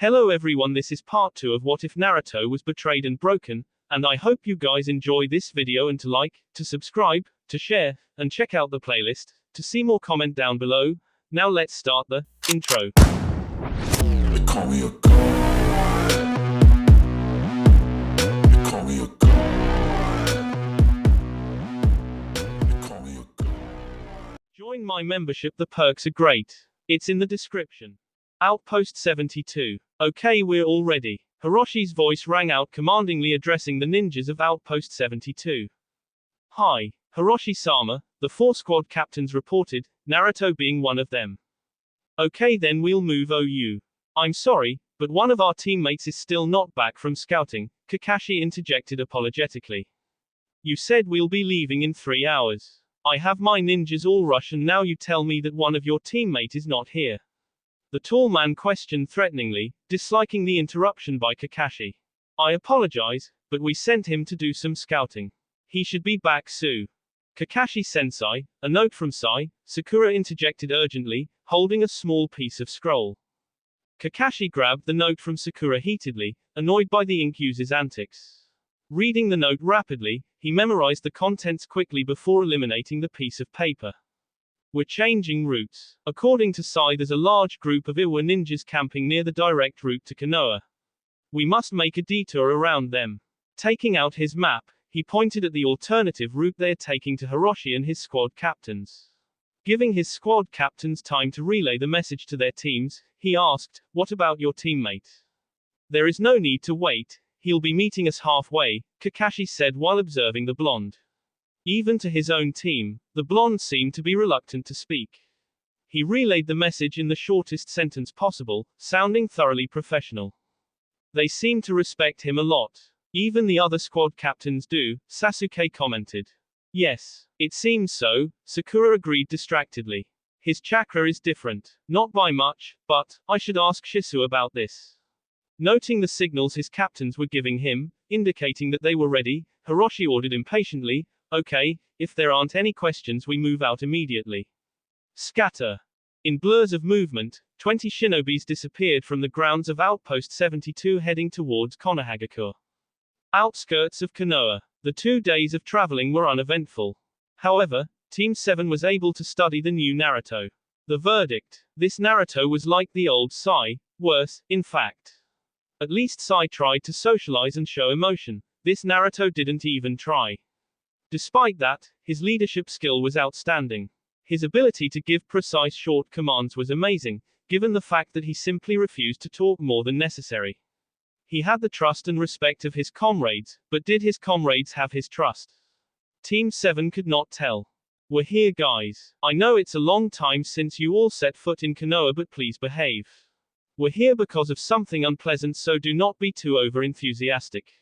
Hello everyone, this is part 2 of What If Naruto Was Betrayed and Broken, and I hope you guys enjoy this video and to like, to subscribe, to share, and check out the playlist. To see more, comment down below. Now let's start the intro. They call me a god. They call me a god. They call me a god. Join my membership, the perks are great. It's in the description. Outpost 72. Okay, we're all ready. Hiroshi's voice rang out commandingly, addressing the ninjas of Outpost 72. Hi, Hiroshi-sama, the 4 squad captains reported, Naruto being one of them. Okay then, we'll move OU. I'm sorry, but one of our teammates is still not back from scouting, Kakashi interjected apologetically. You said we'll be leaving in 3 hours. I have my ninjas all rush and now you tell me that one of your teammates is not here. The tall man questioned threateningly, disliking the interruption by Kakashi. I apologize, but we sent him to do some scouting. He should be back soon. Kakashi-sensei, a note from Sai, Sakura interjected urgently, holding a small piece of scroll. Kakashi grabbed the note from Sakura heatedly, annoyed by the ink user's antics. Reading the note rapidly, he memorized the contents quickly before eliminating the piece of paper. We're changing routes. According to Sai, there's a large group of Iwa ninjas camping near the direct route to Konoha. We must make a detour around them. Taking out his map, he pointed at the alternative route they are taking to Hiroshi and his squad captains. Giving his squad captains time to relay the message to their teams, he asked, "What about your teammate?" "There is no need to wait. He'll be meeting us halfway," Kakashi said while observing the blonde. Even to his own team, the blonde seemed to be reluctant to speak. He relayed the message in the shortest sentence possible, sounding thoroughly professional. They seem to respect him a lot. Even the other squad captains do, Sasuke commented. Yes, it seems so, Sakura agreed distractedly. His chakra is different. Not by much, but I should ask Shisu about this. Noting the signals his captains were giving him, indicating that they were ready, Hiroshi ordered impatiently, "Okay, if there aren't any questions we move out immediately." Scatter. In blurs of movement, 20 shinobis disappeared from the grounds of Outpost 72 heading towards Konohagakure. Outskirts of Konoha. The 2 days of traveling were uneventful. However, Team 7 was able to study the new Naruto. The verdict: this Naruto was like the old Sai, worse, in fact. At least Sai tried to socialize and show emotion. This Naruto didn't even try. Despite that, his leadership skill was outstanding. His ability to give precise short commands was amazing, given the fact that he simply refused to talk more than necessary. He had the trust and respect of his comrades, but did his comrades have his trust? Team 7 could not tell. "We're here, guys. I know it's a long time since you all set foot in Konoha, but please behave. We're here because of something unpleasant, so do not be too over-enthusiastic."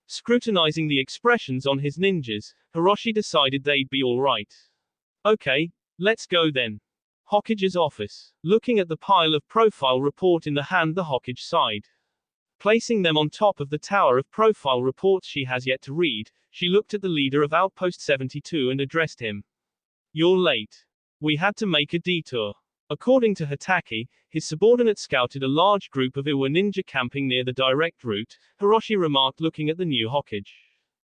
Scrutinizing the expressions on his ninjas, Hiroshi decided they'd be alright. "Okay, let's go then." Hokage's office. Looking at the pile of profile report in the hand, the Hokage sighed. Placing them on top of the tower of profile reports she has yet to read, she looked at the leader of Outpost 72 and addressed him. "You're late. We had to make a detour." According to Hitaki, his subordinate scouted a large group of Iwa ninja camping near the direct route, Hiroshi remarked looking at the new Hokage.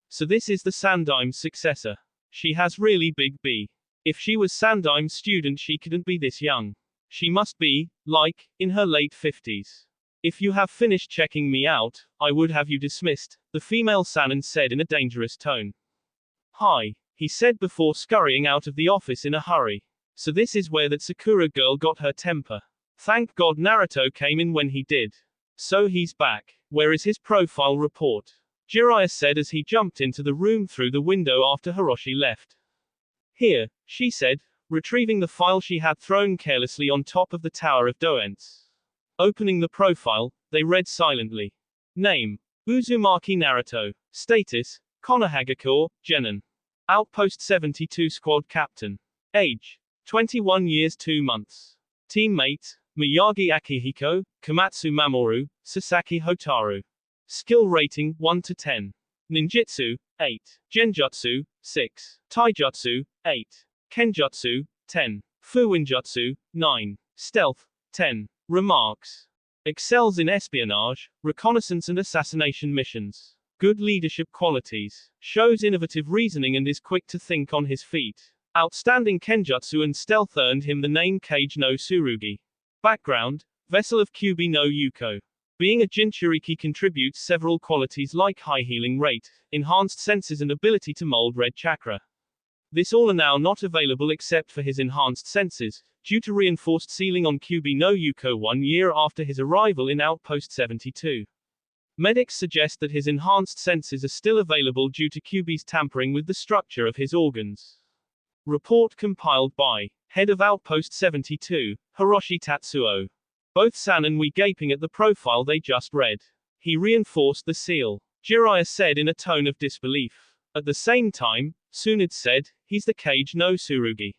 "So this is the Sandaim's successor. She has really big B. If she was Sandaim's student she couldn't be this young. She must be, like, in her late 50s. If you have finished checking me out, I would have you dismissed," the female Sannin said in a dangerous tone. "Hi," he said before scurrying out of the office in a hurry. "So this is where that Sakura girl got her temper. Thank God Naruto came in when he did. So he's back. Where is his profile report?" Jiraiya said as he jumped into the room through the window after Hiroshi left. "Here," she said, retrieving the file she had thrown carelessly on top of the Tower of Doents. Opening the profile, they read silently. Name: Uzumaki Naruto. Status: Konohagakure, Genin. Outpost 72 Squad Captain. Age: 21 years 2 months. Teammates: Miyagi Akihiko, Komatsu Mamoru, Sasaki Hotaru. Skill rating 1 to 10. Ninjutsu 8. Genjutsu 6. Taijutsu 8. Kenjutsu 10. Fuinjutsu 9. Stealth 10. Remarks. Excels in espionage, reconnaissance and assassination missions. Good leadership qualities. Shows innovative reasoning and is quick to think on his feet. Outstanding kenjutsu and stealth earned him the name Kage no Tsurugi. Background: vessel of Kyubi no Yuko. Being a Jinchuriki contributes several qualities like high healing rate, enhanced senses and ability to mold red chakra. This all are now not available except for his enhanced senses, due to reinforced sealing on Kyubi no Yuko 1 year after his arrival in Outpost 72. Medics suggest that his enhanced senses are still available due to Kyubi's tampering with the structure of his organs. Report compiled by Head of Outpost 72, Hiroshi Tatsuo. Both San and we gaping at the profile they just read. He reinforced the seal. Jiraiya said in a tone of disbelief. At the same time, Tsunade said, he's the Kage no Tsurugi.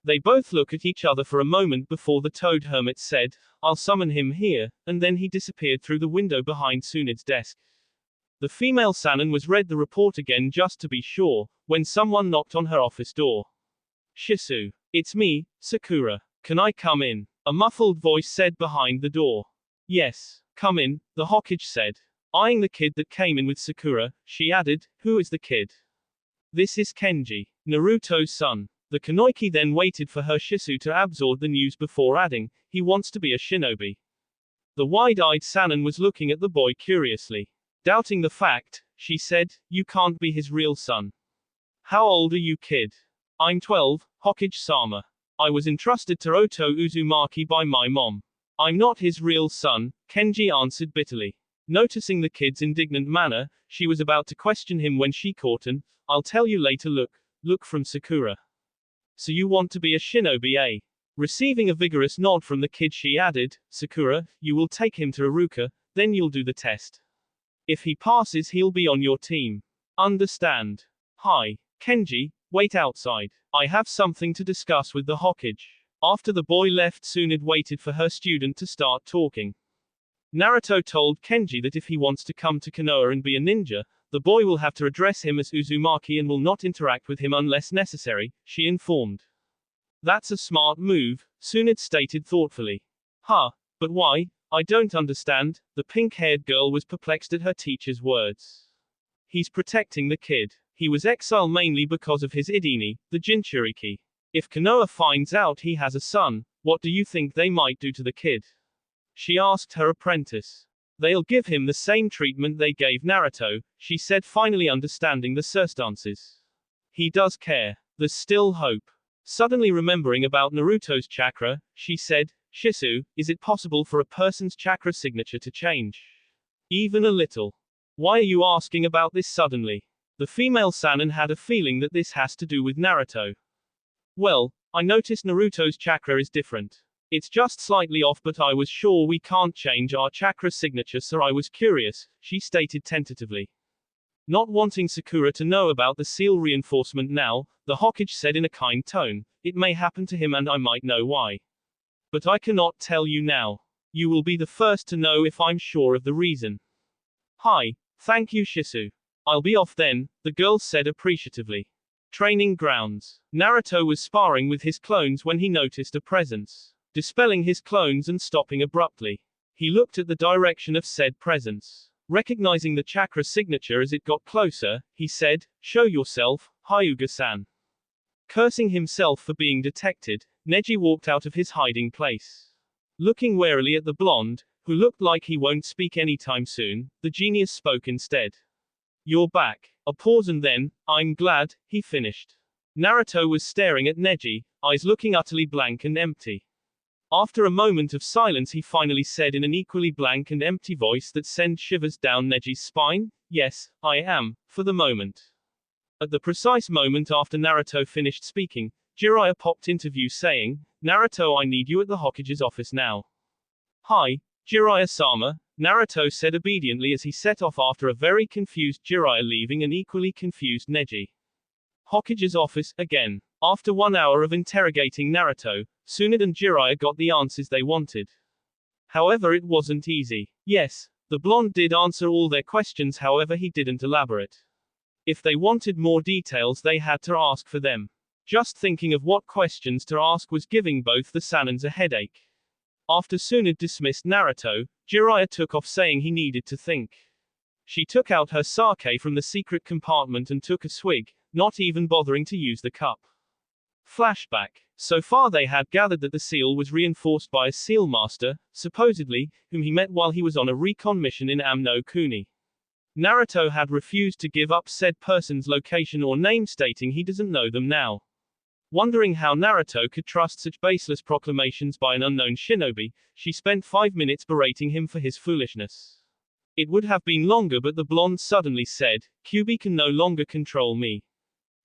They both look at each other for a moment before the Toad Hermit said, I'll summon him here, and then he disappeared through the window behind Tsunade's desk. The female Sanin was read the report again just to be sure, when someone knocked on her office door. Shisu. It's me, Sakura. Can I come in? A muffled voice said behind the door. Yes, come in, the Hokage said. Eyeing the kid that came in with Sakura, she added, who is the kid? This is Kenji, Naruto's son. The Kanoiki then waited for her Shisu to absorb the news before adding, he wants to be a shinobi. The wide-eyed Sanin was looking at the boy curiously. Doubting the fact, she said, you can't be his real son. How old are you, kid? I'm 12, Hokage-sama. I was entrusted to Oto Uzumaki by my mom. I'm not his real son, Kenji answered bitterly. Noticing the kid's indignant manner, she was about to question him when she caught an, I'll tell you later look from Sakura. So you want to be a shinobi, eh? Receiving a vigorous nod from the kid she added, Sakura, you will take him to Iruka, then you'll do the test. If he passes he'll be on your team. Understand? Hi. Kenji, wait outside. I have something to discuss with the Hokage. After the boy left, Tsunade waited for her student to start talking. Naruto told Kenji that if he wants to come to Konoha and be a ninja, the boy will have to address him as Uzumaki and will not interact with him unless necessary, she informed. That's a smart move, Tsunade stated thoughtfully. Huh, but why? I don't understand, the pink-haired girl was perplexed at her teacher's words. He's protecting the kid. He was exiled mainly because of his Idini, the Jinchuriki. If Konoha finds out he has a son, what do you think they might do to the kid? She asked her apprentice. They'll give him the same treatment they gave Naruto, she said, finally understanding the circumstances. He does care. There's still hope. Suddenly remembering about Naruto's chakra, she said, Shisu, is it possible for a person's chakra signature to change? Even a little. Why are you asking about this suddenly? The female Sanin had a feeling that this has to do with Naruto. Well, I noticed Naruto's chakra is different. It's just slightly off, but I was sure we can't change our chakra signature, so I was curious, she stated tentatively. Not wanting Sakura to know about the seal reinforcement now, the Hokage said in a kind tone, it may happen to him and I might know why. But I cannot tell you now. You will be the first to know if I'm sure of the reason. Hi, thank you Shisu. I'll be off then, the girl said appreciatively. Training grounds. Naruto was sparring with his clones when he noticed a presence. Dispelling his clones and stopping abruptly. He looked at the direction of said presence. Recognizing the chakra signature as it got closer, he said, show yourself, Hyuga-san. Cursing himself for being detected, Neji walked out of his hiding place. Looking warily at the blonde, who looked like he won't speak anytime soon, the genius spoke instead. You're back. A pause and then, I'm glad, he finished. Naruto was staring at Neji, eyes looking utterly blank and empty. After a moment of silence he finally said in an equally blank and empty voice that sent shivers down Neji's spine, yes, I am, for the moment. At the precise moment after Naruto finished speaking, Jiraiya popped into view saying, Naruto, I need you at the Hokage's office now. Hi, Jiraiya-sama, Naruto said obediently as he set off after a very confused Jiraiya leaving an equally confused Neji. Hokage's office, again. After 1 hour of interrogating Naruto, Tsunade and Jiraiya got the answers they wanted. However, it wasn't easy. Yes, the blonde did answer all their questions, however he didn't elaborate. If they wanted more details they had to ask for them. Just thinking of what questions to ask was giving both the Sanins a headache. After Tsunade dismissed Naruto, Jiraiya took off saying he needed to think. She took out her sake from the secret compartment and took a swig, not even bothering to use the cup. Flashback. So far they had gathered that the seal was reinforced by a seal master, supposedly, whom he met while he was on a recon mission in Amno Kuni. Naruto had refused to give up said person's location or name, stating he doesn't know them now. Wondering how Naruto could trust such baseless proclamations by an unknown shinobi, she spent 5 minutes berating him for his foolishness. It would have been longer, but the blonde suddenly said, "Kyuubi can no longer control me.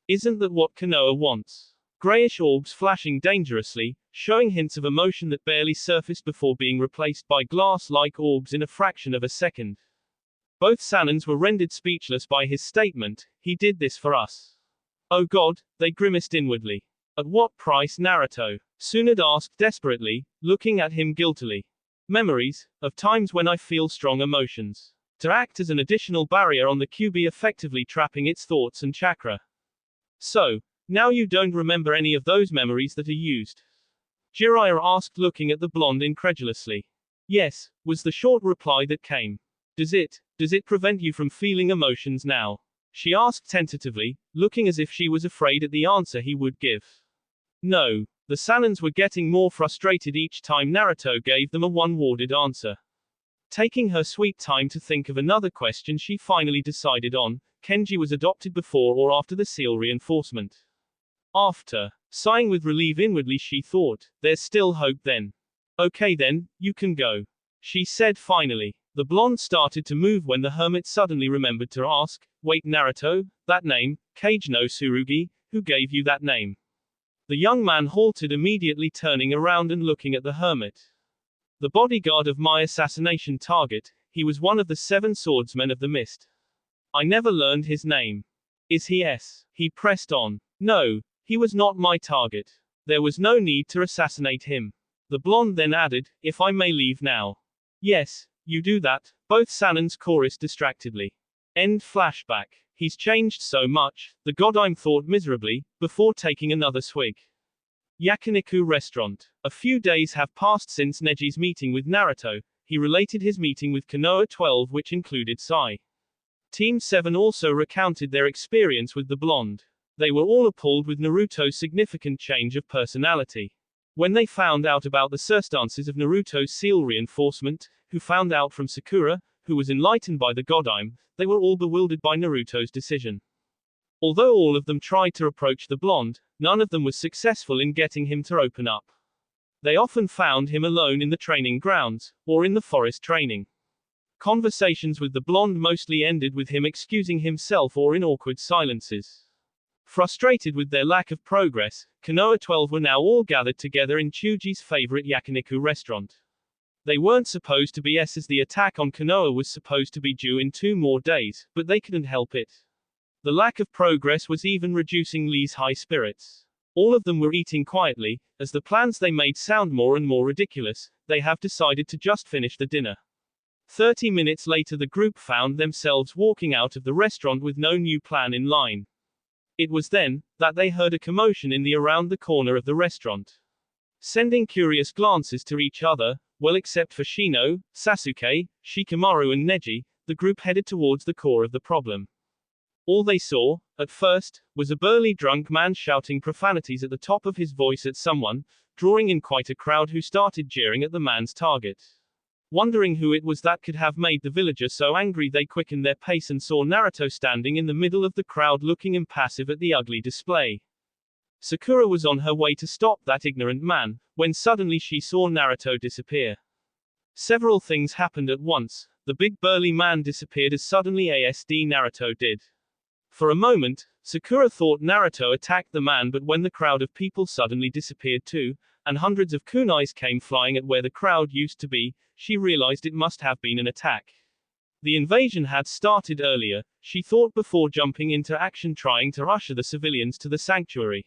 Isn't that what Konoha wants?" Grayish orbs flashing dangerously, showing hints of emotion that barely surfaced before being replaced by glass-like orbs in a fraction of a second. Both Sanins were rendered speechless by his statement, "He did this for us." "Oh God," they grimaced inwardly. "At what price, Naruto?" Tsunade asked desperately, looking at him guiltily. "Memories, of times when I feel strong emotions. To act as an additional barrier on the Kyuubi, effectively trapping its thoughts and chakra." "So, now you don't remember any of those memories that are used?" Jiraiya asked, looking at the blonde incredulously. "Yes," was the short reply that came. Does it prevent you from feeling emotions now?" she asked tentatively, looking as if she was afraid at the answer he would give. No. The Sanins were getting more frustrated each time Naruto gave them a one-worded answer. Taking her sweet time to think of another question, she finally decided on, Kenji was adopted before or after the seal reinforcement. After. Sighing with relief inwardly, she thought, "There's still hope then." "Okay then, you can go," she said finally. The blonde started to move when the hermit suddenly remembered to ask, "Wait, Naruto, that name, Kage no Tsurugi, who gave you that name?" The young man halted, immediately turning around and looking at the hermit. "The bodyguard of my assassination target, he was one of the 7 swordsmen of the mist. I never learned his name." "Is he S?" he pressed on. "No, he was not my target. There was no need to assassinate him." The blonde then added, "If I may leave now." "Yes, you do that," both Sanins chorused distractedly. End flashback. "He's changed so much," the Godime thought miserably, before taking another swig. Yakiniku restaurant. A few days have passed since Neji's meeting with Naruto. He related his meeting with Konoha 12, which included Sai. Team 7 also recounted their experience with the blonde. They were all appalled with Naruto's significant change of personality. When they found out about the circumstances of Naruto's seal reinforcement, who found out from Sakura, who was enlightened by the Godime, they were all bewildered by Naruto's decision. Although all of them tried to approach the blonde, none of them was successful in getting him to open up. They often found him alone in the training grounds, or in the forest training. Conversations with the blonde mostly ended with him excusing himself or in awkward silences. Frustrated with their lack of progress, Konoha 12 were now all gathered together in Chuji's favorite yakiniku restaurant. They weren't supposed to be as the attack on Konoha was supposed to be due in 2 more days, but they couldn't help it. The lack of progress was even reducing Lee's high spirits. All of them were eating quietly, as the plans they made sound more and more ridiculous. They have decided to just finish the dinner. 30 minutes later, the group found themselves walking out of the restaurant with no new plan in line. It was then that they heard a commotion in the around the corner of the restaurant. Sending curious glances to each other, well except for Shino, Sasuke, Shikamaru and Neji, the group headed towards the core of the problem. All they saw, at first, was a burly drunk man shouting profanities at the top of his voice at someone, drawing in quite a crowd who started jeering at the man's target. Wondering who it was that could have made the villager so angry, they quickened their pace and saw Naruto standing in the middle of the crowd looking impassive at the ugly display. Sakura was on her way to stop that ignorant man, when suddenly she saw Naruto disappear. Several things happened at once. The big burly man disappeared as suddenly as Naruto did. For a moment, Sakura thought Naruto attacked the man, but when the crowd of people suddenly disappeared too, and hundreds of kunais came flying at where the crowd used to be, she realized it must have been an attack. The invasion had started earlier, she thought, before jumping into action trying to usher the civilians to the sanctuary.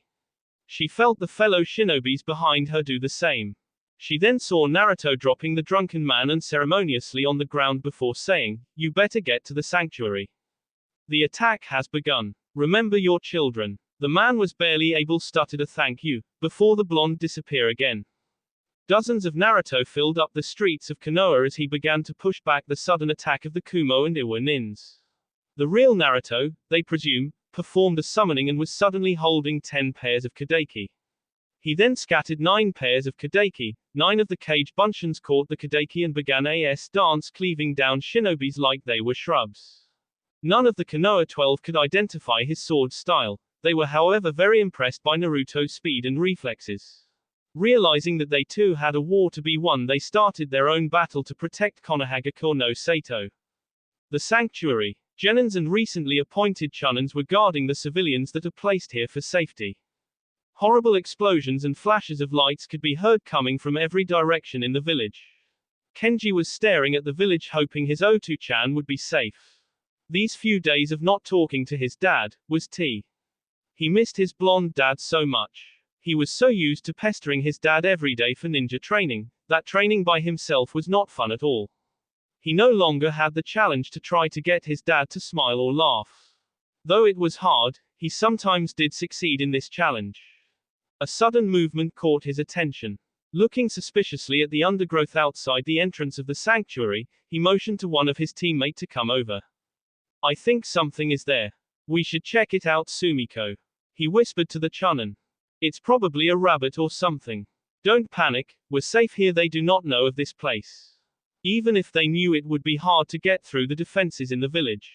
She felt the fellow shinobis behind her do the same. She then saw Naruto dropping the drunken man unceremoniously on the ground before saying, "You better get to the sanctuary. The attack has begun. Remember your children." The man was barely able stuttered a thank you, before the blonde disappear again. Dozens of Naruto filled up the streets of Konoha as he began to push back the sudden attack of the Kumo and Iwa nins. The real Naruto, they presume, performed a summoning and was suddenly holding 10 pairs of Kadeki. He then scattered 9 pairs of Kadeki, 9 of the Kage Bunshins caught the Kadeki and began a dance cleaving down shinobis like they were shrubs. None of the Konoha 12 could identify his sword style. They were however very impressed by Naruto's speed and reflexes. Realizing that they too had a war to be won, they started their own battle to protect Konohagakure no Sato. The sanctuary. Genins and recently appointed Chunins were guarding the civilians that are placed here for safety. Horrible explosions and flashes of lights could be heard coming from every direction in the village. Kenji was staring at the village hoping his Otu-chan would be safe. These few days of not talking to his dad was tea. He missed his blonde dad so much. He was so used to pestering his dad every day for ninja training, that training by himself was not fun at all. He no longer had the challenge to try to get his dad to smile or laugh. Though it was hard, he sometimes did succeed in this challenge. A sudden movement caught his attention. Looking suspiciously at the undergrowth outside the entrance of the sanctuary, he motioned to one of his teammates to come over. I think something is there. We should check it out, Sumiko. He whispered to the Chunin. It's probably a rabbit or something. Don't panic, we're safe here. They do not know of this place. Even if they knew, it would be hard to get through the defenses in the village.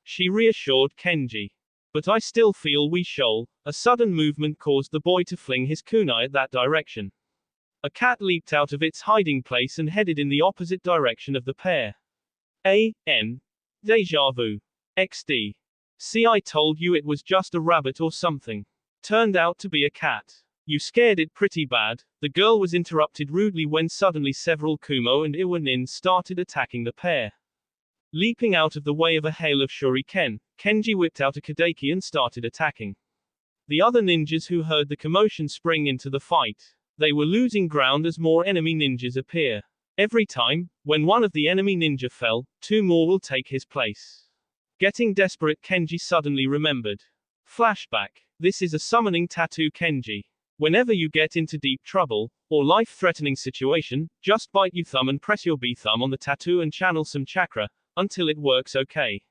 She reassured Kenji. But I still feel we shall. A sudden movement caused the boy to fling his kunai at that direction. A cat leaped out of its hiding place and headed in the opposite direction of the pair. Deja vu. XD. See, I told you it was just a rabbit or something. Turned out to be a cat. You scared it pretty bad. The girl was interrupted rudely when suddenly several Kumo and Iwa nins started attacking the pair. Leaping out of the way of a hail of shuriken, Kenji whipped out a Kadeki and started attacking. The other ninjas who heard the commotion spring into the fight. They were losing ground as more enemy ninjas appear. Every time, when one of the enemy ninja fell, 2 more will take his place. Getting desperate, Kenji suddenly remembered. Flashback. This is a summoning tattoo Kenji. Whenever you get into deep trouble, or life-threatening situation, just bite your thumb and press your B thumb on the tattoo and channel some chakra, until it works okay.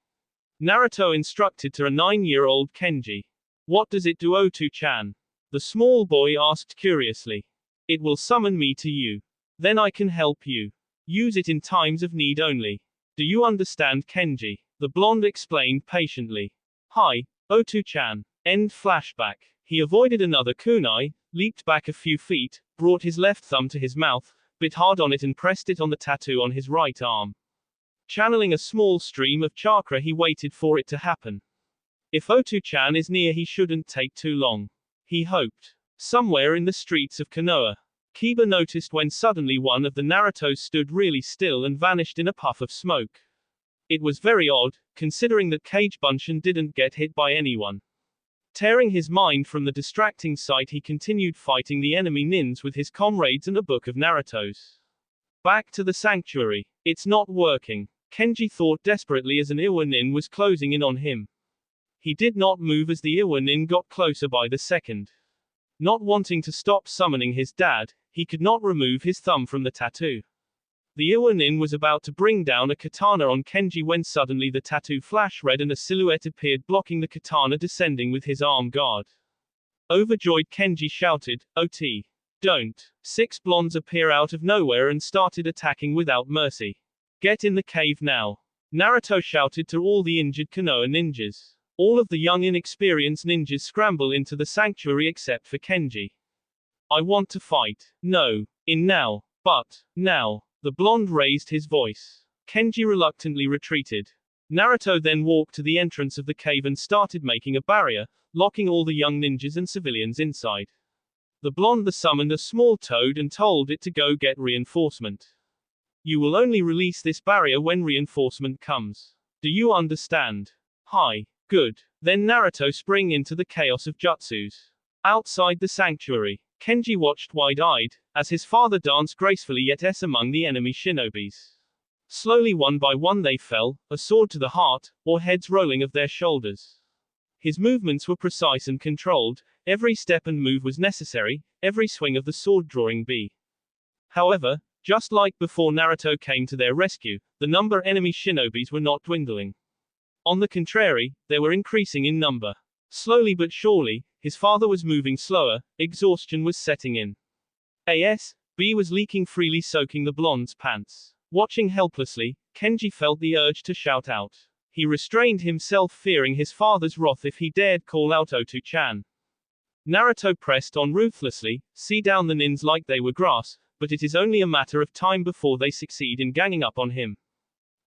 Naruto instructed to a 9-year-old Kenji. What does it do, Otu-chan? The small boy asked curiously. It will summon me to you. Then I can help you. Use it in times of need only. Do you understand, Kenji? The blonde explained patiently. Hi, Otu-chan. End flashback. He avoided another kunai, leaped back a few feet, brought his left thumb to his mouth, bit hard on it and pressed it on the tattoo on his right arm. Channeling a small stream of chakra, he waited for it to happen. If Otu-chan is near, he shouldn't take too long. He hoped. Somewhere in the streets of Konoha. Kiba noticed when suddenly one of the Narutos stood really still and vanished in a puff of smoke. It was very odd, considering that Kage Bunshin didn't get hit by anyone. Tearing his mind from the distracting sight, he continued fighting the enemy nins with his comrades and a book of Naruto's. Back to the sanctuary. It's not working. Kenji thought desperately as an Iwa nin was closing in on him. He did not move as the Iwa nin got closer by the second. Not wanting to stop summoning his dad, he could not remove his thumb from the tattoo. The Iwa nin was about to bring down a katana on Kenji when suddenly the tattoo flashed red and a silhouette appeared blocking the katana descending with his arm guard. Overjoyed, Kenji shouted, "Ot! Don't!" 6 blondes appear out of nowhere and started attacking without mercy. Get in the cave now. Naruto shouted to all the injured Konoha ninjas. All of the young inexperienced ninjas scramble into the sanctuary except for Kenji. I want to fight. No. In now. But. Now. The blonde raised his voice. Kenji reluctantly retreated. Naruto then walked to the entrance of the cave and started making a barrier, locking all the young ninjas and civilians inside. The blonde summoned a small toad and told it to go get reinforcement. You will only release this barrier when reinforcement comes. Do you understand? Hi. Good. Then Naruto sprang into the chaos of jutsus. Outside the sanctuary, Kenji watched wide-eyed, as his father danced gracefully yet among the enemy shinobis. Slowly one by one they fell, a sword to the heart, or heads rolling of their shoulders. His movements were precise and controlled, every step and move was necessary, every swing of the sword drawing B. However, just like before Naruto came to their rescue, the number of enemy shinobis were not dwindling. On the contrary, they were increasing in number. Slowly but surely, his father was moving slower, exhaustion was setting in. B was leaking freely, soaking the blonde's pants. Watching helplessly, Kenji felt the urge to shout out. He restrained himself, fearing his father's wrath if he dared call out Otu-chan. Naruto pressed on ruthlessly, see down the nins like they were grass, but it is only a matter of time before they succeed in ganging up on him.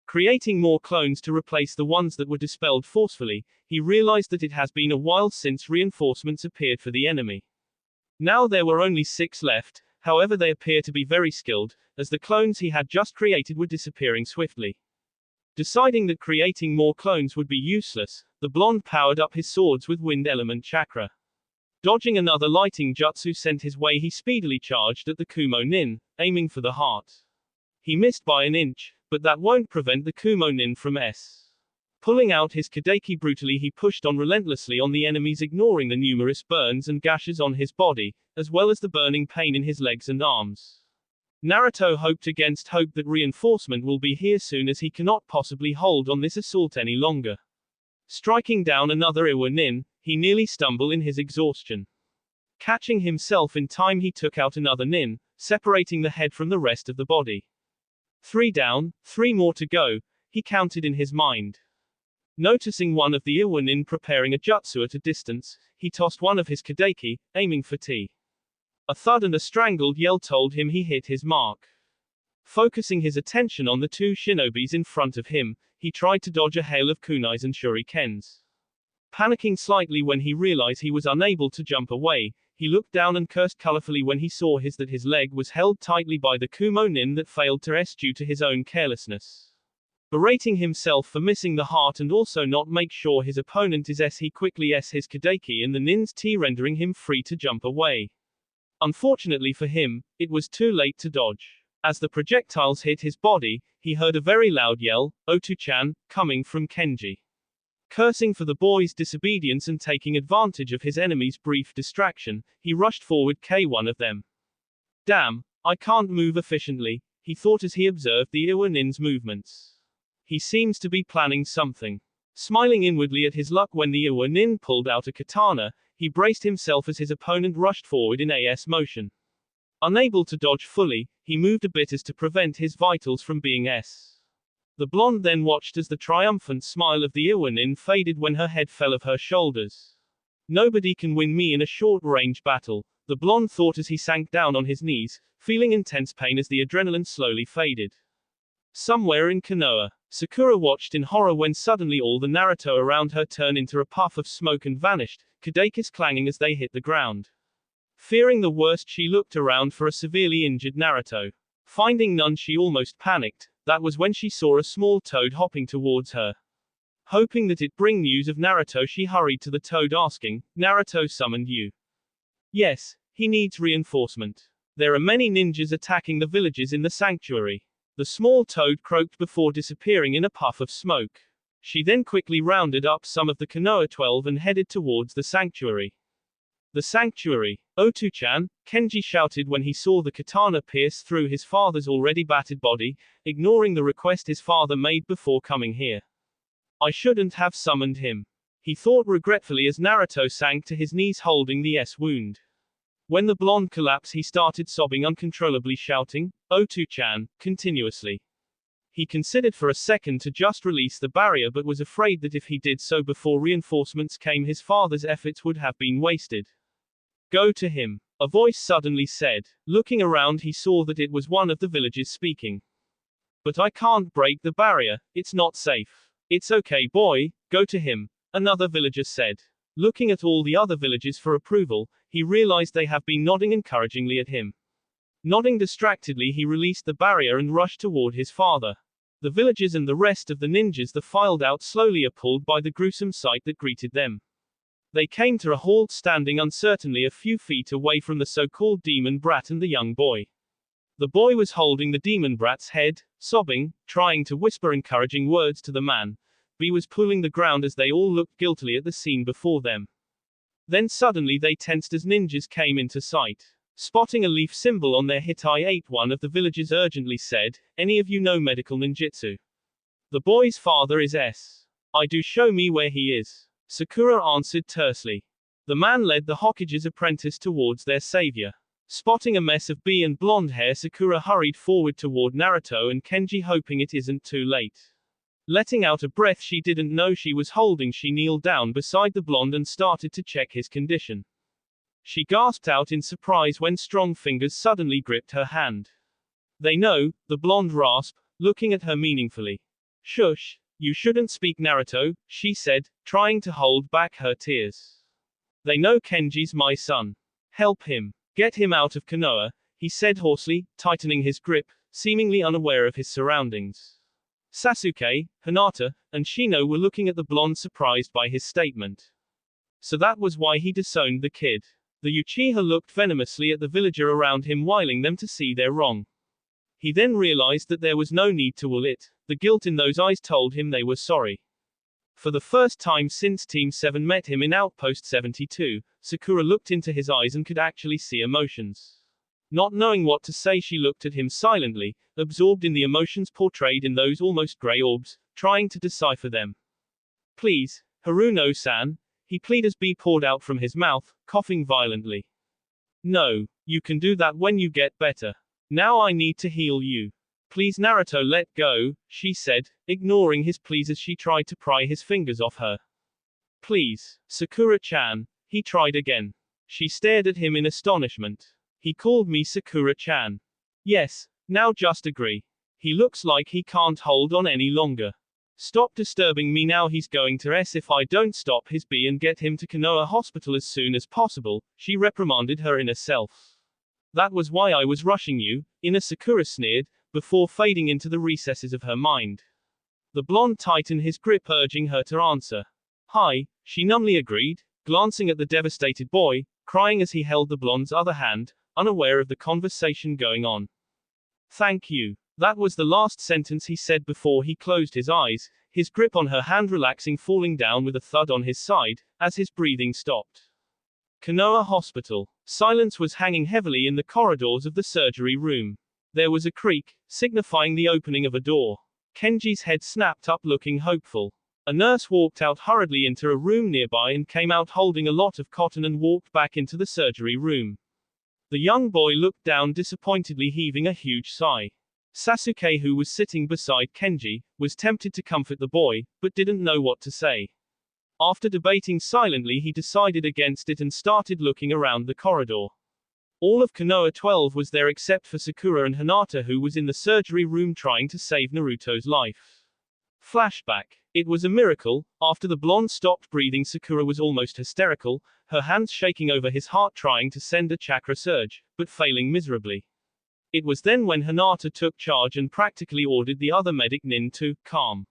Creating more clones to replace the ones that were dispelled forcefully, he realized that it has been a while since reinforcements appeared for the enemy. Now there were only 6 left, however they appear to be very skilled, as the clones he had just created were disappearing swiftly. Deciding that creating more clones would be useless, the blonde powered up his swords with wind element chakra. Dodging another lighting jutsu sent his way, he speedily charged at the Kumo nin, aiming for the heart. He missed by an inch, but that won't prevent the Kumo nin from Pulling out his Kadeki brutally, he pushed on relentlessly on the enemies, ignoring the numerous burns and gashes on his body, as well as the burning pain in his legs and arms. Naruto hoped against hope that reinforcement will be here soon, as he cannot possibly hold on this assault any longer. Striking down another Iwa nin, he nearly stumbled in his exhaustion. Catching himself in time, he took out another nin, separating the head from the rest of the body. 3 down, 3 more to go, he counted in his mind. Noticing one of the Iwa nin preparing a jutsu at a distance, he tossed one of his Kadeki, aiming for T. A thud and a strangled yell told him he hit his mark. Focusing his attention on the 2 shinobis in front of him, he tried to dodge a hail of kunais and shurikens. Panicking slightly when he realized he was unable to jump away, he looked down and cursed colorfully when he saw that his leg was held tightly by the Kumo nin that failed to due to his own carelessness. Berating himself for missing the heart and also not make sure his opponent is he quickly his Kadeki and the nin's T, rendering him free to jump away. Unfortunately for him, it was too late to dodge. As the projectiles hit his body, he heard a very loud yell, Otu-chan, coming from Kenji. Cursing for the boy's disobedience and taking advantage of his enemy's brief distraction, he rushed forward one of them. Damn, I can't move efficiently, he thought as he observed the Iwa nin's movements. He seems to be planning something. Smiling inwardly at his luck when the Iwa nin pulled out a katana, he braced himself as his opponent rushed forward in motion. Unable to dodge fully, he moved a bit as to prevent his vitals from being The blonde then watched as the triumphant smile of the Iwa nin faded when her head fell off her shoulders. Nobody can win me in a short-range battle, the blonde thought as he sank down on his knees, feeling intense pain as the adrenaline slowly faded. Somewhere in Konoha, Sakura watched in horror when suddenly all the Naruto around her turned into a puff of smoke and vanished, Kadekis clanging as they hit the ground. Fearing the worst, she looked around for a severely injured Naruto. Finding none, she almost panicked. That was when she saw a small toad hopping towards her. Hoping that it bring news of Naruto, she hurried to the toad asking, Naruto summoned you? Yes, he needs reinforcement. There are many ninjas attacking the villages in the sanctuary. The small toad croaked before disappearing in a puff of smoke. She then quickly rounded up some of the Konoha 12 and headed towards the sanctuary. The sanctuary. Otu-chan, Kenji shouted when he saw the katana pierce through his father's already battered body, ignoring the request his father made before coming here. I shouldn't have summoned him. He thought regretfully as Naruto sank to his knees holding the wound. When the blonde collapsed, he started sobbing uncontrollably, shouting, Otu-chan, continuously. He considered for a second to just release the barrier, but was afraid that if he did so before reinforcements came, his father's efforts would have been wasted. Go to him, a voice suddenly said. Looking around, he saw that it was one of the villagers speaking. But I can't break the barrier, it's not safe. It's okay, boy, go to him, another villager said. Looking at all the other villagers for approval, he realized they have been nodding encouragingly at him. Nodding distractedly, he released the barrier and rushed toward his father. The villagers and the rest of the ninjas that filed out slowly, appalled by the gruesome sight that greeted them. They came to a halt, standing uncertainly a few feet away from the so-called demon brat and the young boy. The boy was holding the demon brat's head, sobbing, trying to whisper encouraging words to the man. B was pulling the ground as they all looked guiltily at the scene before them. Then suddenly they tensed as ninjas came into sight. Spotting a leaf symbol on their Hittite 8, one of the villagers urgently said, "Any of you know medical ninjutsu?" The boy's father is S. "I do, show me where he is," Sakura answered tersely. The man led the Hokage's apprentice towards their savior. Spotting a mess of B and blonde hair, Sakura hurried forward toward Naruto and Kenji, hoping it isn't too late. Letting out a breath she didn't know she was holding, she kneeled down beside the blonde and started to check his condition. She gasped out in surprise when strong fingers suddenly gripped her hand. "They know," the blonde rasped, looking at her meaningfully. "Shush, you shouldn't speak, Naruto," she said, trying to hold back her tears. "They know Kenji's my son. Help him. Get him out of Konoha," he said hoarsely, tightening his grip, seemingly unaware of his surroundings. Sasuke, Hinata, and Shino were looking at the blonde, surprised by his statement. So that was why he disowned the kid. The Uchiha looked venomously at the villager around him, wiling them to see they're wrong. He then realized that there was no need to will it. The guilt in those eyes told him they were sorry. For the first time since Team 7 met him in Outpost 72, Sakura looked into his eyes and could actually see emotions. Not knowing what to say, she looked at him silently, absorbed in the emotions portrayed in those almost gray orbs, trying to decipher them. "Please, Haruno-san," he pleaded as B poured out from his mouth, coughing violently. "No, you can do that when you get better. Now I need to heal you. Please, Naruto, let go," she said, ignoring his pleas as she tried to pry his fingers off her. "Please, Sakura-chan," he tried again. She stared at him in astonishment. "He called me Sakura-chan. Yes, now just agree. He looks like he can't hold on any longer. Stop disturbing me now. He's going to S if I don't stop his B and get him to Konoha Hospital as soon as possible," she reprimanded her inner self. "That was why I was rushing you," inner Sakura sneered, before fading into the recesses of her mind. The blonde tightened his grip, urging her to answer. "Hi," she numbly agreed, glancing at the devastated boy, crying as he held the blonde's other hand, unaware of the conversation going on. "Thank you." That was the last sentence he said before he closed his eyes, his grip on her hand relaxing, falling down with a thud on his side, as his breathing stopped. Konoha Hospital. Silence was hanging heavily in the corridors of the surgery room. There was a creak, signifying the opening of a door. Kenji's head snapped up, looking hopeful. A nurse walked out hurriedly into a room nearby and came out holding a lot of cotton and walked back into the surgery room. The young boy looked down disappointedly, heaving a huge sigh. Sasuke, who was sitting beside Kenji, was tempted to comfort the boy, but didn't know what to say. After debating silently, he decided against it and started looking around the corridor. All of Konoha 12 was there except for Sakura and Hinata, who was in the surgery room trying to save Naruto's life. Flashback. It was a miracle. After the blonde stopped breathing, Sakura was almost hysterical, her hands shaking over his heart, trying to send a chakra surge, but failing miserably. It was then when Hinata took charge and practically ordered the other medic Nin to calm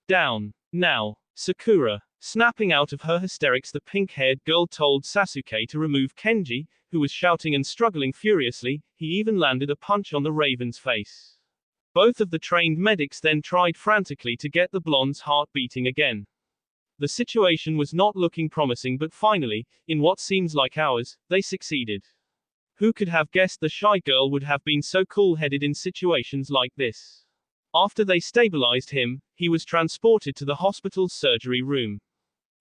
down. "Now, Sakura." Snapping out of her hysterics, the pink-haired girl told Sasuke to remove Kenji, who was shouting and struggling furiously. He even landed a punch on the Raven's face. Both of the trained medics then tried frantically to get the blonde's heart beating again. The situation was not looking promising, but finally, in what seems like hours, they succeeded. Who could have guessed the shy girl would have been so cool-headed in situations like this? After they stabilized him, he was transported to the hospital's surgery room.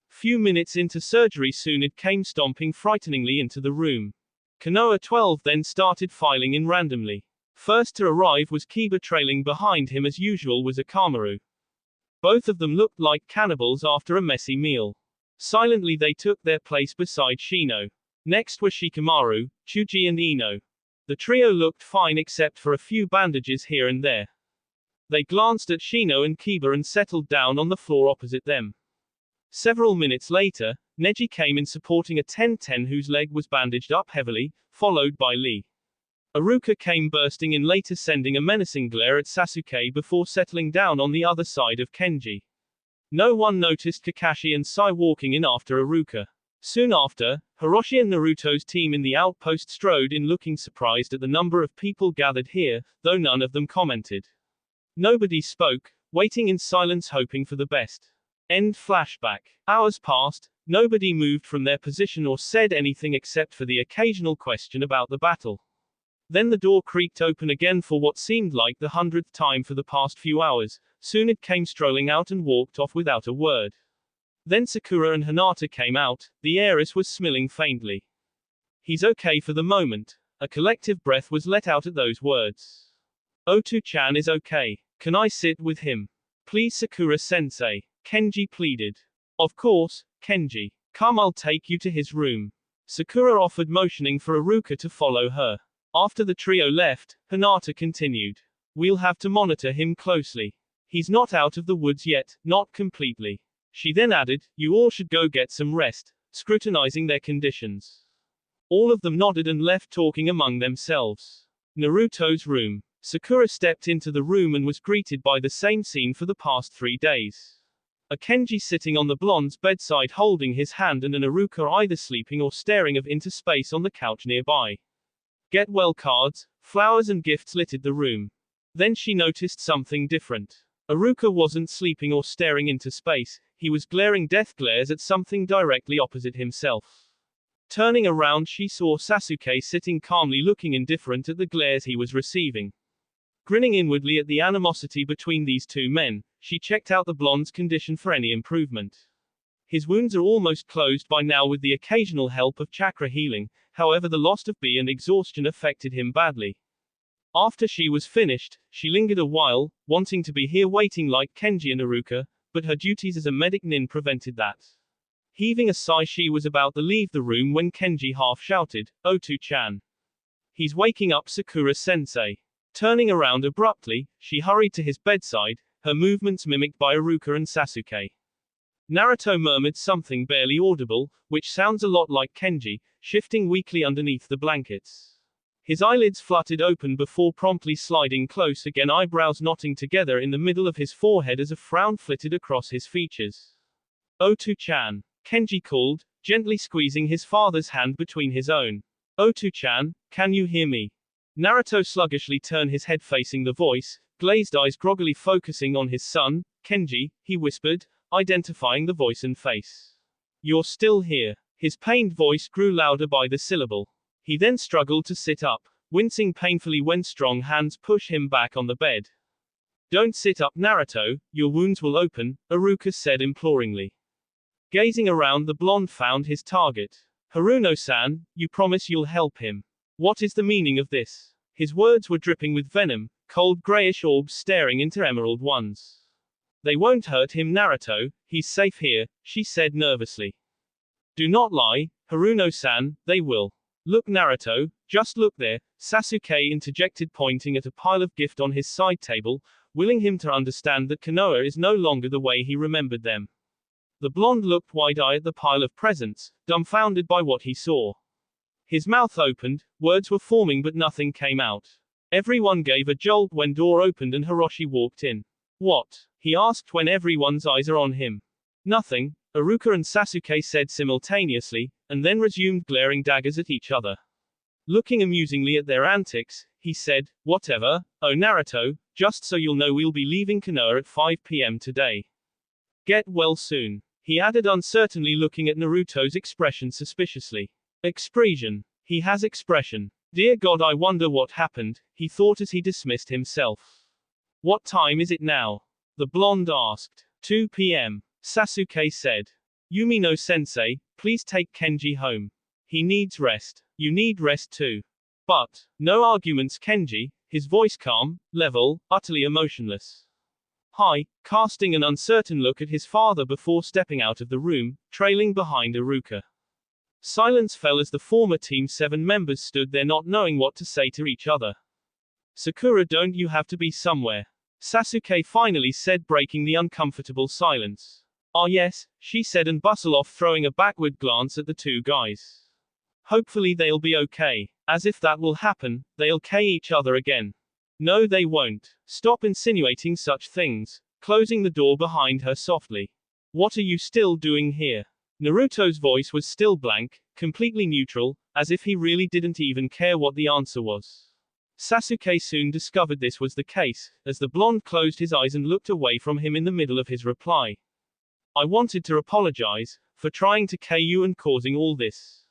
Few minutes into surgery, Tsunade came stomping frighteningly into the room. Konoha 12 then started filing in randomly. First to arrive was Kiba, trailing behind him as usual was Akamaru. Both of them looked like cannibals after a messy meal. Silently they took their place beside Shino. Next were Shikamaru, Chuji and Ino. The trio looked fine except for a few bandages here and there. They glanced at Shino and Kiba and settled down on the floor opposite them. Several minutes later, Neji came in supporting a 10-10 whose leg was bandaged up heavily, followed by Lee. Iruka came bursting in later, sending a menacing glare at Sasuke before settling down on the other side of Kenji. No one noticed Kakashi and Sai walking in after Iruka. Soon after, Hiroshi and Naruto's team in the outpost strode in, looking surprised at the number of people gathered here, though none of them commented. Nobody spoke, waiting in silence, hoping for the best. End flashback. Hours passed. Nobody moved from their position or said anything except for the occasional question about the battle. Then the door creaked open again for what seemed like the 100th time for the past few hours. Soon it came strolling out and walked off without a word. Then Sakura and Hinata came out. The heiress was smiling faintly. He's okay for the moment. A collective breath was let out at those words. Oto-chan is okay. Can I sit with him? Please, Sakura-sensei. Kenji pleaded. Of course, Kenji. Come, I'll take you to his room. Sakura offered, motioning for Iruka to follow her. After the trio left, Hinata continued. We'll have to monitor him closely. He's not out of the woods yet, not completely. She then added, you all should go get some rest, scrutinizing their conditions. All of them nodded and left talking among themselves. Naruto's room. Sakura stepped into the room and was greeted by the same scene for the past 3 days. A Kenji sitting on the blonde's bedside holding his hand and an Iruka either sleeping or staring off into space on the couch nearby. Get well cards, flowers and gifts littered the room. Then she noticed something different. Iruka wasn't sleeping or staring into space, he was glaring death glares at something directly opposite himself. Turning around, she saw Sasuke sitting calmly looking indifferent at the glares he was receiving. Grinning inwardly at the animosity between these two men, she checked out the blonde's condition for any improvement. His wounds are almost closed by now with the occasional help of chakra healing, however the loss of B and exhaustion affected him badly. After she was finished, she lingered a while, wanting to be here waiting like Kenji and Iruka, but her duties as a medic nin prevented that. Heaving a sigh, she was about to leave the room when Kenji half shouted, Oto-chan. He's waking up, Sakura-sensei. Turning around abruptly, she hurried to his bedside, her movements mimicked by Iruka and Sasuke. Naruto murmured something barely audible, which sounds a lot like Kenji, shifting weakly underneath the blankets. His eyelids fluttered open before promptly sliding close again, eyebrows knotting together in the middle of his forehead as a frown flitted across his features. Oto-chan. Kenji called, gently squeezing his father's hand between his own. Oto-chan, can you hear me? Naruto sluggishly turned his head facing the voice, glazed eyes groggily focusing on his son. Kenji, he whispered, identifying the voice and face. You're still here. His pained voice grew louder by the syllable. He then struggled to sit up, wincing painfully when strong hands pushed him back on the bed. Don't sit up, Naruto, your wounds will open, Iruka said imploringly. Gazing around, the blonde found his target. Haruno-san, you promise you'll help him. What is the meaning of this? His words were dripping with venom, cold grayish orbs staring into emerald ones. They won't hurt him, Naruto, he's safe here, she said nervously. Do not lie, Haruno-san, they will. Look, Naruto, just look there, Sasuke interjected, pointing at a pile of gift on his side table, willing him to understand that Konoha is no longer the way he remembered them. The blonde looked wide-eyed at the pile of presents, dumbfounded by what he saw. His mouth opened, words were forming but nothing came out. Everyone gave a jolt when door opened and Hiroshi walked in. What? He asked when everyone's eyes are on him. Nothing, Iruka and Sasuke said simultaneously, and then resumed glaring daggers at each other. Looking amusingly at their antics, he said, whatever, oh Naruto, just so you'll know we'll be leaving Konoha at 5 p.m. today. Get well soon. He added uncertainly, looking at Naruto's expression suspiciously. Expression. He has expression. Dear God, I wonder what happened, he thought as he dismissed himself. What time is it now? The blonde asked. 2 p.m. Sasuke said. Yumino-sensei, please take Kenji home. He needs rest. You need rest too. But, no arguments, Kenji, his voice calm, level, utterly emotionless. Hi, casting an uncertain look at his father before stepping out of the room, trailing behind Iruka. Silence fell as the former Team 7 members stood there not knowing what to say to each other. Sakura, don't you have to be somewhere? Sasuke finally said, breaking the uncomfortable silence. Ah yes, she said and bustled off, throwing a backward glance at the two guys. Hopefully they'll be okay. As if that will happen, they'll kill each other again. No they won't. Stop insinuating such things, closing the door behind her softly. What are you still doing here? Naruto's voice was still blank, completely neutral, as if he really didn't even care what the answer was. Sasuke soon discovered this was the case, as the blonde closed his eyes and looked away from him in the middle of his reply. I wanted to apologize for trying to KO you and causing all this.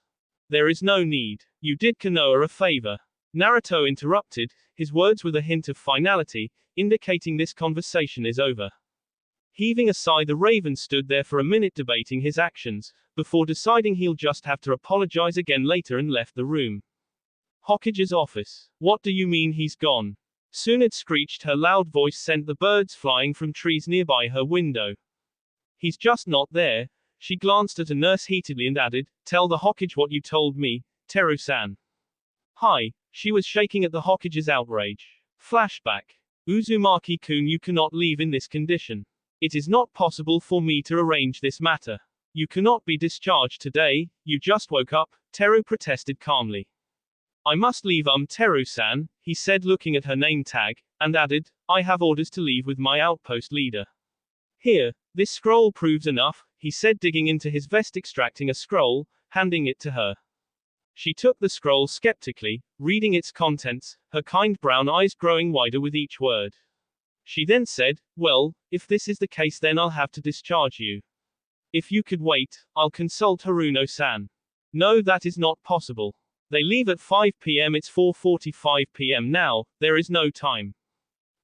There is no need. You did Konoha a favor. Naruto interrupted, his words with a hint of finality, indicating this conversation is over. Heaving a sigh, the Raven stood there for a minute debating his actions, before deciding he'll just have to apologize again later and left the room. Hokage's office. What do you mean he's gone? Tsunade screeched, her loud voice sent the birds flying from trees nearby her window. He's just not there. She glanced at a nurse heatedly and added, tell the Hokage what you told me, Teru-san. Hi. She was shaking at the Hokage's outrage. Flashback. Uzumaki-kun, you cannot leave in this condition. It is not possible for me to arrange this matter. You cannot be discharged today, you just woke up, Teru protested calmly. I must leave Teru-san, he said looking at her name tag, and added, I have orders to leave with my outpost leader. Here, this scroll proves enough, he said digging into his vest extracting a scroll, handing it to her. She took the scroll skeptically, reading its contents, her kind brown eyes growing wider with each word. She then said, well, if this is the case then I'll have to discharge you. If you could wait, I'll consult Haruno-san. No, that is not possible. They leave at 5 p.m. It's 4:45 p.m. now, there is no time.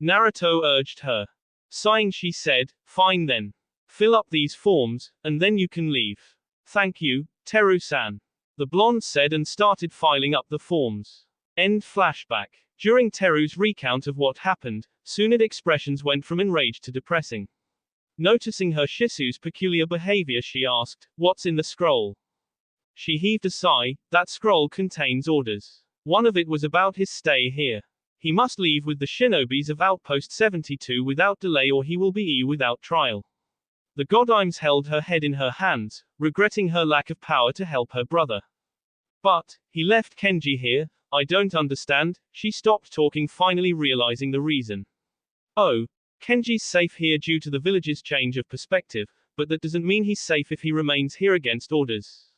Naruto urged her. Sighing she said, fine then. Fill up these forms, and then you can leave. Thank you, Teru-san. The blonde said and started filing up the forms. End flashback. During Teru's recount of what happened, Tsunade expressions went from enraged to depressing. Noticing her Shisu's peculiar behavior, she asked, what's in the scroll? She heaved a sigh, that scroll contains orders. One of it was about his stay here. He must leave with the shinobis of Outpost 72 without delay or he will be without trial. The Godimes held her head in her hands, regretting her lack of power to help her brother. But, he left Kenji here, I don't understand, she stopped talking finally realizing the reason. Oh, Kenji's safe here due to the village's change of perspective, but that doesn't mean he's safe if he remains here against orders.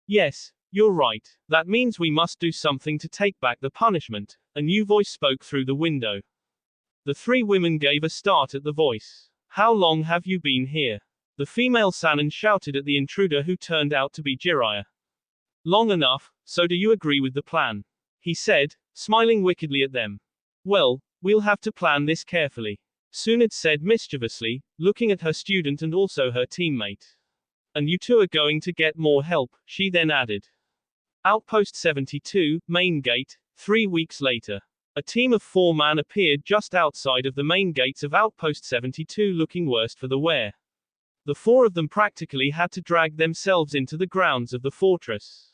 Yes, you're right, that means we must do something to take back the punishment, a new voice spoke through the window. The three women gave a start at the voice. How long have you been here? The female Sannin shouted at the intruder who turned out to be Jiraiya. Long enough, so do you agree with the plan? He said, smiling wickedly at them. Well, we'll have to plan this carefully. Tsunade said mischievously, looking at her student and also her teammate. And you two are going to get more help, she then added. Outpost 72, main gate, 3 weeks later. A team of 4 men appeared just outside of the main gates of Outpost 72 looking worse for the wear. The 4 of them practically had to drag themselves into the grounds of the fortress.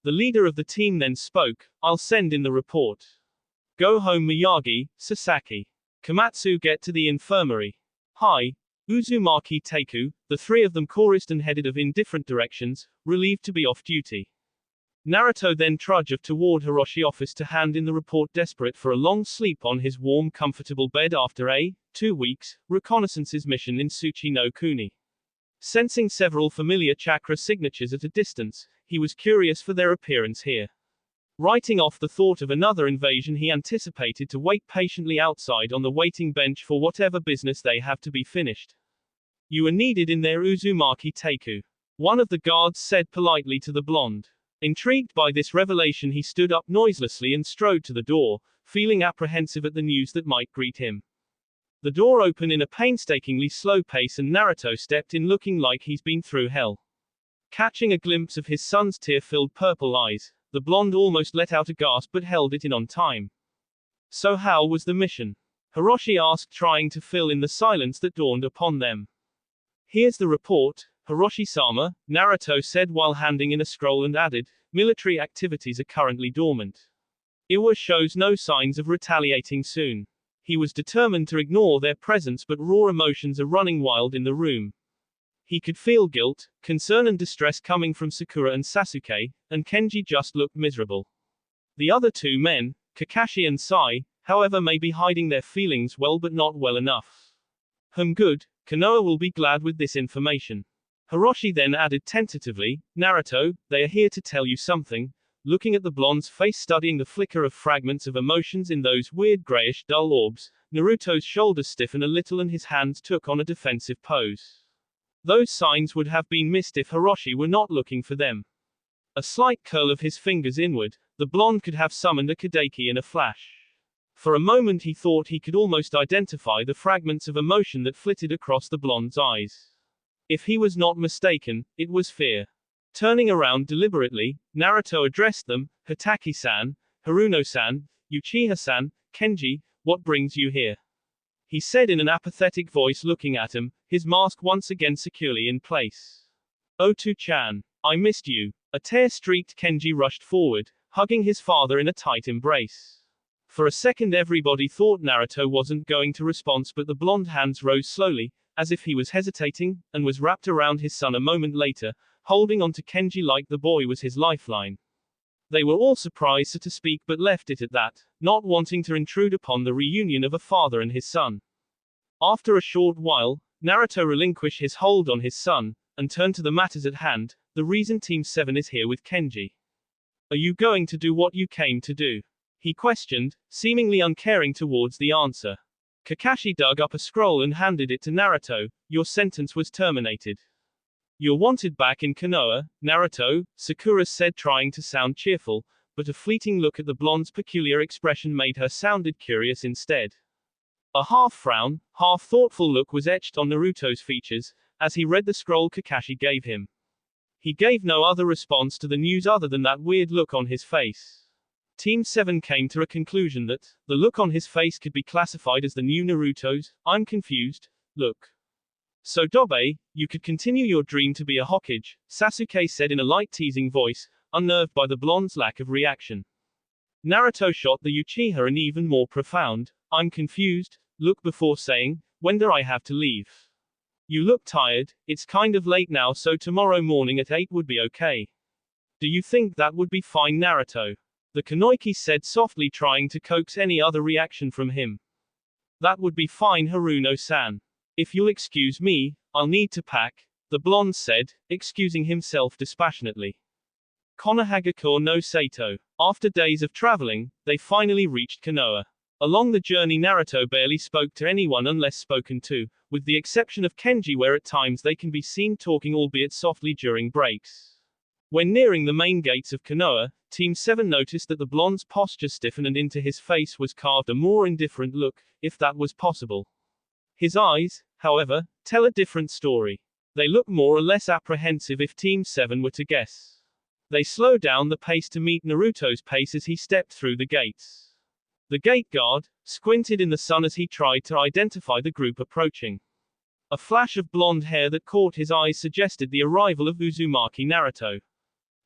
The leader of the team then spoke, I'll send in the report. Go home Miyagi, Sasaki. Komatsu get to the infirmary. Hi. Uzumaki Teiku, the 3 of them chorused and headed off in different directions, relieved to be off duty. Naruto then trudged toward Hiroshi office to hand in the report desperate for a long sleep on his warm comfortable bed after a 2 weeks reconnaissance's mission in Tsuchi no Kuni. Sensing several familiar chakra signatures at a distance, he was curious for their appearance here. Writing off the thought of another invasion, he anticipated to wait patiently outside on the waiting bench for whatever business they have to be finished. You are needed in there, Uzumaki Teiku. One of the guards said politely to the blonde. Intrigued by this revelation, he stood up noiselessly and strode to the door, feeling apprehensive at the news that might greet him. The door opened in a painstakingly slow pace and Naruto stepped in looking like he's been through hell. Catching a glimpse of his son's tear-filled purple eyes, the blonde almost let out a gasp but held it in on time. So how was the mission? Hiroshi asked, trying to fill in the silence that dawned upon them. Here's the report, Hiroshi-sama, Naruto said while handing in a scroll and added, military activities are currently dormant. Iwa shows no signs of retaliating soon. He was determined to ignore their presence but raw emotions are running wild in the room. He could feel guilt, concern and distress coming from Sakura and Sasuke, and Kenji just looked miserable. The other 2 men, Kakashi and Sai, however may be hiding their feelings well but not well enough. Good, Konoha will be glad with this information. Hiroshi then added tentatively, Naruto, they are here to tell you something. Looking at the blonde's face, studying the flicker of fragments of emotions in those weird grayish dull orbs, Naruto's shoulders stiffened a little and his hands took on a defensive pose. Those signs would have been missed if Hiroshi were not looking for them. A slight curl of his fingers inward, the blonde could have summoned a Kadeki in a flash. For a moment he thought he could almost identify the fragments of emotion that flitted across the blonde's eyes. If he was not mistaken, it was fear. Turning around deliberately, Naruto addressed them, Hatake-san, Haruno-san, Uchiha-san, Kenji, what brings you here? He said in an apathetic voice looking at him, his mask once again securely in place. Otu-chan, I missed you. A tear-streaked Kenji rushed forward, hugging his father in a tight embrace. For a second everybody thought Naruto wasn't going to respond, but the blonde hands rose slowly, as if he was hesitating, and was wrapped around his son a moment later, holding on to Kenji like the boy was his lifeline. They were all surprised to speak but left it at that, not wanting to intrude upon the reunion of a father and his son. After a short while, Naruto relinquished his hold on his son, and turned to the matters at hand, the reason Team 7 is here with Kenji. Are you going to do what you came to do? He questioned, seemingly uncaring towards the answer. Kakashi dug up a scroll and handed it to Naruto. Your sentence was terminated. You're wanted back in Konoha, Naruto, Sakura said, trying to sound cheerful, but a fleeting look at the blonde's peculiar expression made her sounded curious instead. A half-frown, half-thoughtful look was etched on Naruto's features, as he read the scroll Kakashi gave him. He gave no other response to the news other than that weird look on his face. Team 7 came to a conclusion that the look on his face could be classified as the new Naruto's I'm confused look. So Dobe, you could continue your dream to be a Hokage, Sasuke said in a light teasing voice, unnerved by the blonde's lack of reaction. Naruto shot the Uchiha an even more profound, I'm confused look before saying, when do I have to leave? You look tired, it's kind of late now, so tomorrow morning at 8 would be okay. Do you think that would be fine, Naruto? The Kunoichi said softly, trying to coax any other reaction from him. That would be fine, Haruno-san. If you'll excuse me, I'll need to pack, the blonde said, excusing himself dispassionately. Konohagakure no Sato. After days of traveling, they finally reached Konoha. Along the journey Naruto barely spoke to anyone unless spoken to, with the exception of Kenji, where at times they can be seen talking, albeit softly, during breaks. When nearing the main gates of Konoha, Team 7 noticed that the blonde's posture stiffened and into his face was carved a more indifferent look, if that was possible. His eyes, however, tell a different story. They look more or less apprehensive if Team 7 were to guess. They slowed down the pace to meet Naruto's pace as he stepped through the gates. The gate guard squinted in the sun as he tried to identify the group approaching. A flash of blonde hair that caught his eyes suggested the arrival of Uzumaki Naruto.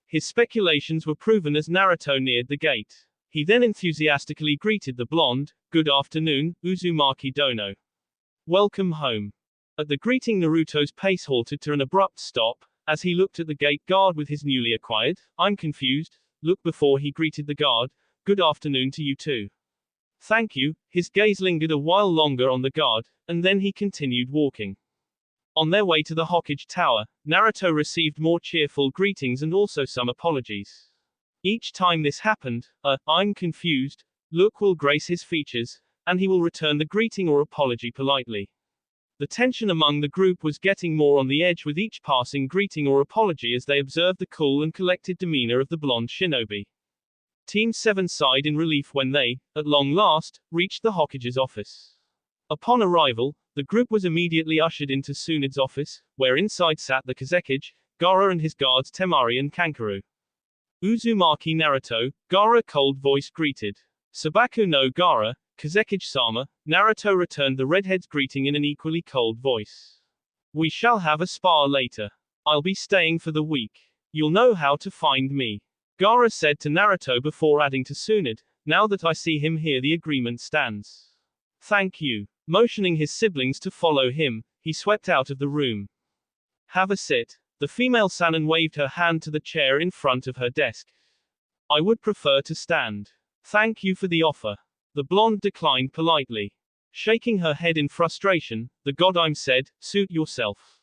His speculations were proven as Naruto neared the gate. He then enthusiastically greeted the blonde, good afternoon, Uzumaki Dono. Welcome home. At the greeting, Naruto's pace halted to an abrupt stop, as he looked at the gate guard with his newly acquired, I'm confused, look before he greeted the guard, good afternoon to you too. Thank you. His gaze lingered a while longer on the guard, and then he continued walking. On their way to the Hokage Tower, Naruto received more cheerful greetings and also some apologies. Each time this happened, I'm confused look will grace his features, and he will return the greeting or apology politely. The tension among the group was getting more on the edge with each passing greeting or apology as they observed the cool and collected demeanor of the blonde shinobi. Team 7 sighed in relief when they, at long last, reached the Hokage's office. Upon arrival, the group was immediately ushered into Tsunade's office, where inside sat the Kazekage, Gaara and his guards Temari and Kankuro. Uzumaki Naruto, Gaara cold-voiced greeted. Sabaku no Gaara, Kazekage-sama, Naruto returned the redhead's greeting in an equally cold voice. We shall have a spa later. I'll be staying for the week. You'll know how to find me. Gaara said to Naruto before adding to Tsunade, now that I see him here the agreement stands. Thank you. Motioning his siblings to follow him, he swept out of the room. Have a sit. The female Sannin waved her hand to the chair in front of her desk. I would prefer to stand. Thank you for the offer. The blonde declined politely. Shaking her head in frustration, the Godime said, suit yourself.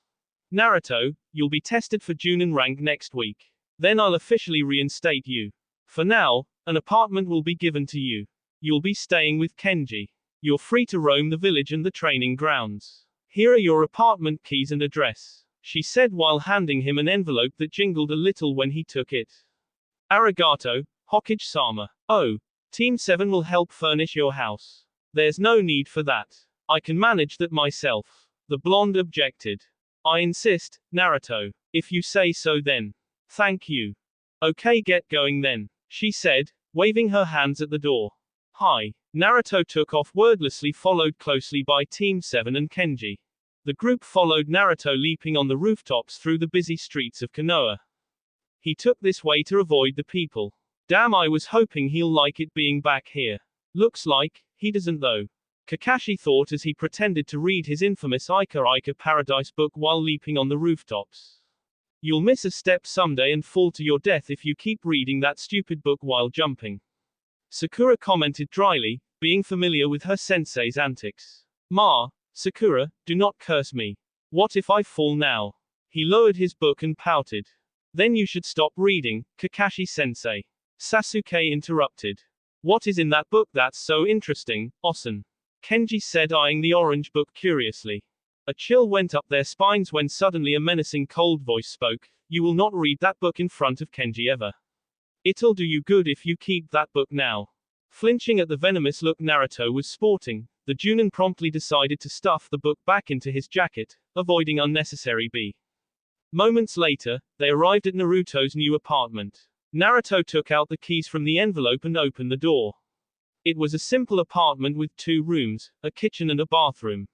Naruto, you'll be tested for Junin rank next week. Then I'll officially reinstate you. For now, an apartment will be given to you. You'll be staying with Kenji. You're free to roam the village and the training grounds. Here are your apartment keys and address. she said while handing him an envelope that jingled a little when he took it. Arigato, Hokage-sama. Oh, Team 7 will help furnish your house. There's no need for that. I can manage that myself. The blonde objected. I insist, Naruto. If you say so then. Thank you. Okay, get going then, she said, waving her hands at the door. Hi. Naruto took off wordlessly, followed closely by Team 7 and Kenji. The group followed Naruto, leaping on the rooftops through the busy streets of Konoha. He took this way to avoid the people. Damn, I was hoping he'll like it being back here. Looks like he doesn't though. Kakashi thought as he pretended to read his infamous Ica Ica Paradise book while leaping on the rooftops. You'll miss a step someday and fall to your death if you keep reading that stupid book while jumping. Sakura commented dryly, being familiar with her sensei's antics. Sakura, do not curse me. What if I fall now? He lowered his book and pouted. Then you should stop reading, Kakashi-sensei. Sasuke interrupted. What is in that book that's so interesting, Osen? Kenji said, eyeing the orange book curiously. A chill went up their spines when suddenly a menacing cold voice spoke. You will not read that book in front of Kenji ever. It'll do you good if you keep that book now. Flinching at the venomous look Naruto was sporting, the Junin promptly decided to stuff the book back into his jacket, avoiding unnecessary B. Moments later, they arrived at Naruto's new apartment. Naruto took out the keys from the envelope and opened the door. It was a simple apartment with 2 rooms, a kitchen and a bathroom.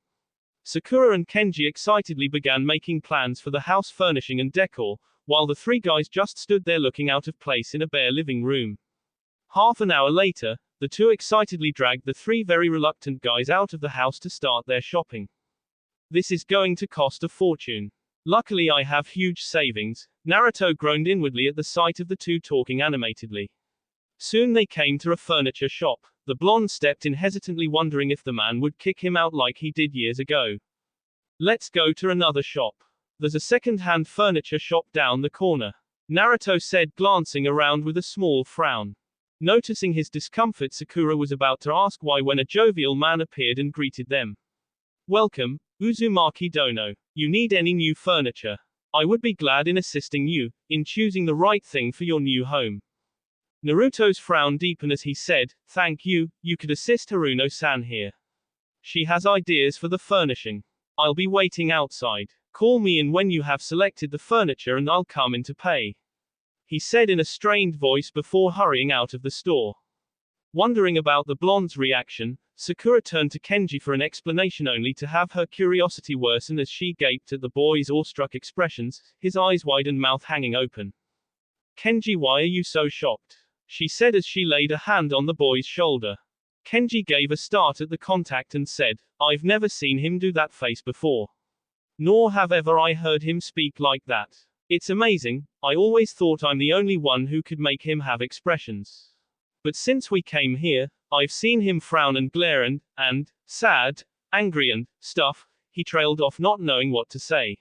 Sakura and Kenji excitedly began making plans for the house furnishing and decor, while the 3 guys just stood there looking out of place in a bare living room. Half an hour later, the 2 excitedly dragged the 3 very reluctant guys out of the house to start their shopping. This is going to cost a fortune. Luckily I have huge savings, Naruto groaned inwardly at the sight of the 2 talking animatedly. Soon they came to a furniture shop. The blonde stepped in hesitantly, wondering if the man would kick him out like he did years ago. Let's go to another shop. There's a second-hand furniture shop down the corner, Naruto said, glancing around with a small frown. Noticing his discomfort, Sakura was about to ask why when a jovial man appeared and greeted them. Welcome, Uzumaki Dono. You need any new furniture? I would be glad in assisting you in choosing the right thing for your new home. Naruto's frown deepened as he said, thank you, you could assist Haruno-san here. She has ideas for the furnishing. I'll be waiting outside. Call me in when you have selected the furniture and I'll come in to pay, he said in a strained voice before hurrying out of the store. Wondering about the blonde's reaction, Sakura turned to Kenji for an explanation, only to have her curiosity worsen as she gaped at the boy's awestruck expressions, his eyes wide and mouth hanging open. Kenji, why are you so shocked? She said as she laid a hand on the boy's shoulder. Kenji gave a start at the contact and said, I've never seen him do that face before. Nor have ever I heard him speak like that. It's amazing, I always thought I'm the only one who could make him have expressions. But since we came here, I've seen him frown and glare and sad, angry and stuff, he trailed off, not knowing what to say.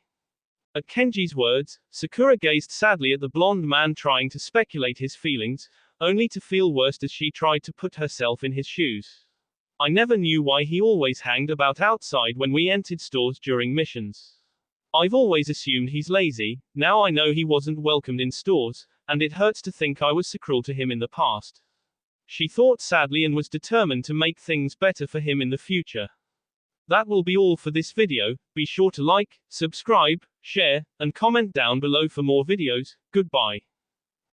At Kenji's words, Sakura gazed sadly at the blonde man, trying to speculate his feelings, only to feel worse as she tried to put herself in his shoes. I never knew why he always hanged about outside when we entered stores during missions. I've always assumed he's lazy. Now I know he wasn't welcomed in stores, and it hurts to think I was so cruel to him in the past. She thought sadly and was determined to make things better for him in the future. That will be all for this video. Be sure to like, subscribe, share, and comment down below for more videos. Goodbye.